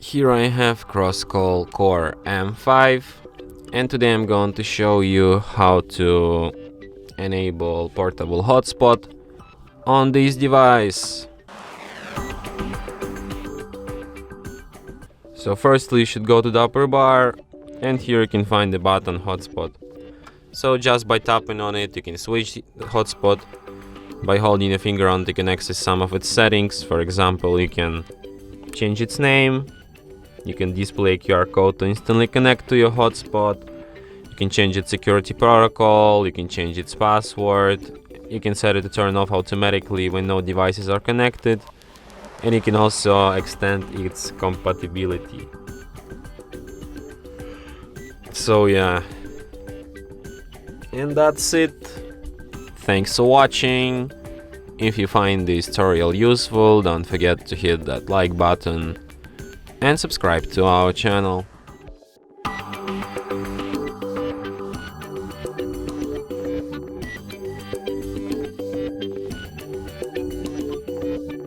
Here I have Crosscall Core M5, and today I'm going to show you how to enable Portable Hotspot on this device. So firstly you should go to the upper bar, and here you can find the button Hotspot. So just by tapping on it you can switch the hotspot. By holding a finger on it you can access some of its settings. For example, you can change its name, you can display a QR code to instantly connect to your hotspot, you can change its security protocol, you can change its password, you can set it to turn off automatically when no devices are connected, and you can also extend its compatibility. So yeah, and that's it. Thanks for watching. If you find this tutorial useful, don't forget to hit that like button and subscribe to our channel.